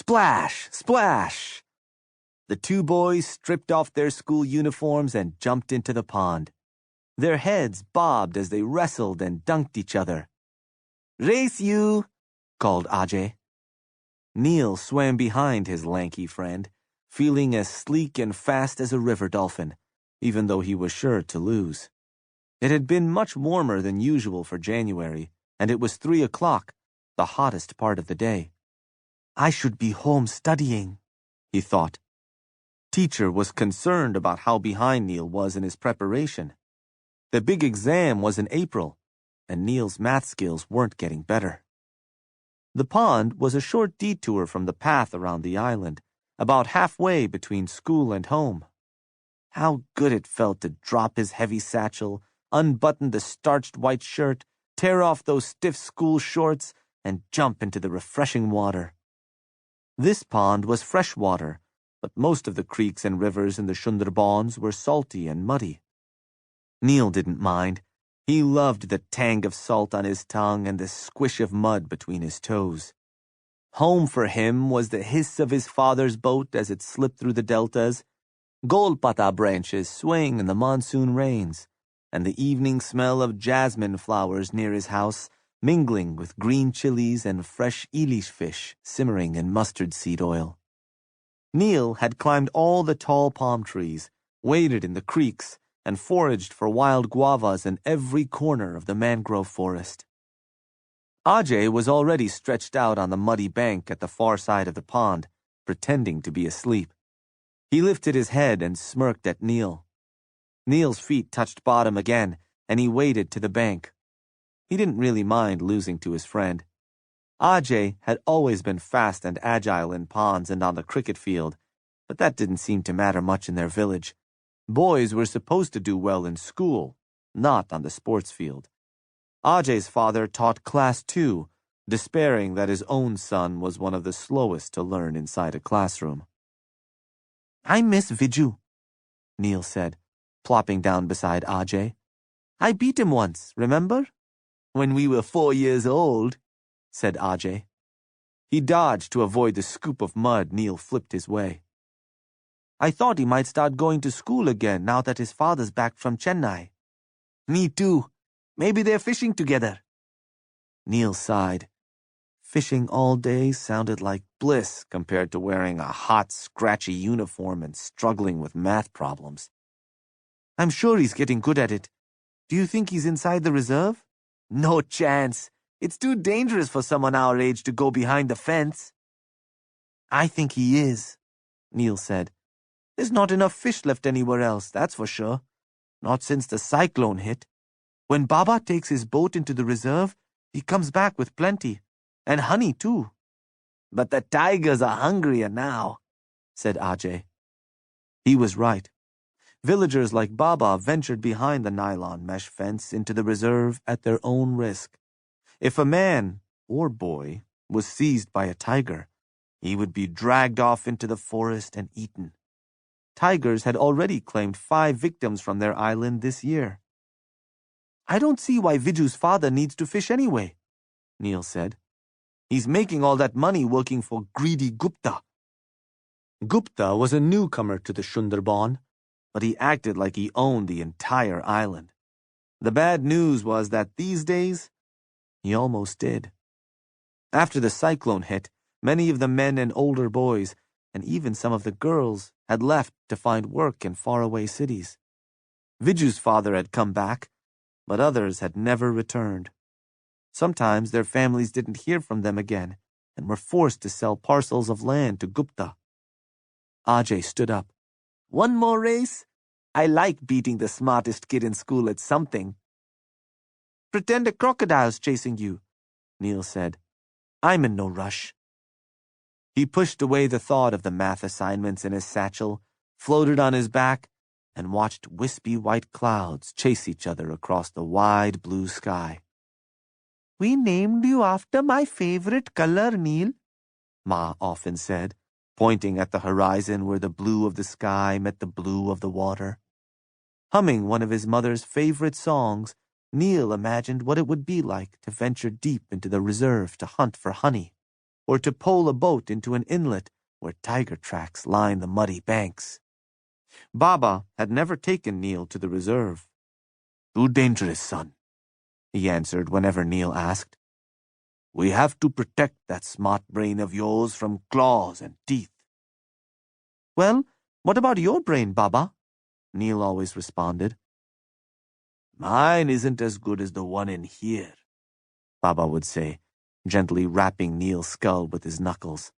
Splash! Splash! The two boys stripped off their school uniforms and jumped into the pond. Their heads bobbed as they wrestled and dunked each other. "Race you!" called Ajay. Neel swam behind his lanky friend, feeling as sleek and fast as a river dolphin, even though he was sure to lose. It had been much warmer than usual for January, and it was 3 o'clock, the hottest part of the day. "I should be home studying," he thought. Teacher was concerned about how behind Neel was in his preparation. The big exam was in April, and Neel's math skills weren't getting better. The pond was a short detour from the path around the island, about halfway between school and home. How good it felt to drop his heavy satchel, unbutton the starched white shirt, tear off those stiff school shorts, and jump into the refreshing water. This pond was fresh water, but most of the creeks and rivers in the Sunderbans were salty and muddy. Neel didn't mind. He loved the tang of salt on his tongue and the squish of mud between his toes. Home for him was the hiss of his father's boat as it slipped through the deltas, golpata branches swaying in the monsoon rains, and the evening smell of jasmine flowers near his house, mingling with green chilies and fresh ilish fish simmering in mustard seed oil. Neel had climbed all the tall palm trees, waded in the creeks, and foraged for wild guavas in every corner of the mangrove forest. Ajay was already stretched out on the muddy bank at the far side of the pond, pretending to be asleep. He lifted his head and smirked at Neel. Neel's feet touched bottom again, and he waded to the bank. He didn't really mind losing to his friend. Ajay had always been fast and agile in ponds and on the cricket field, but that didn't seem to matter much in their village. Boys were supposed to do well in school, not on the sports field. Ajay's father taught Class 2, despairing that his own son was one of the slowest to learn inside a classroom. "I miss Viju," Neel said, plopping down beside Ajay. "I beat him once, remember?" "When we were 4 years old," said Ajay. He dodged to avoid the scoop of mud Neel flipped his way. "I thought he might start going to school again now that his father's back from Chennai." "Me too. Maybe they're fishing together." Neel sighed. Fishing all day sounded like bliss compared to wearing a hot, scratchy uniform and struggling with math problems. "I'm sure he's getting good at it. Do you think he's inside the reserve?" "No chance. It's too dangerous for someone our age to go behind the fence." "I think he is," Neel said. "There's not enough fish left anywhere else, that's for sure. Not since the cyclone hit. When Baba takes his boat into the reserve, he comes back with plenty. And honey, too." "But the tigers are hungrier now," said Ajay. He was right. Villagers like Baba ventured behind the nylon mesh fence into the reserve at their own risk. If a man, or boy, was seized by a tiger, he would be dragged off into the forest and eaten. Tigers had already claimed 5 victims from their island this year. "I don't see why Viju's father needs to fish anyway," Neel said. "He's making all that money working for greedy Gupta." Gupta was a newcomer to the Sundarban, but he acted like he owned the entire island. The bad news was that these days, he almost did. After the cyclone hit, many of the men and older boys, and even some of the girls, had left to find work in faraway cities. Viju's father had come back, but others had never returned. Sometimes their families didn't hear from them again and were forced to sell parcels of land to Gupta. Ajay stood up. "One more race? I like beating the smartest kid in school at something." "Pretend a crocodile's chasing you," Neel said. "I'm in no rush." He pushed away the thought of the math assignments in his satchel, floated on his back, and watched wispy white clouds chase each other across the wide blue sky. "We named you after my favorite color, Neel," Ma often said, pointing at the horizon where the blue of the sky met the blue of the water. Humming one of his mother's favorite songs, Neel imagined what it would be like to venture deep into the reserve to hunt for honey. or to pole a boat into an inlet where tiger tracks line the muddy banks. Baba had never taken Neel to the reserve. "Too dangerous, son," he answered whenever Neel asked. "We have to protect that smart brain of yours from claws and teeth." "Well, what about your brain, Baba?" Neel always responded. "Mine isn't as good as the one in here," Baba would say, gently rapping Neel's skull with his knuckles.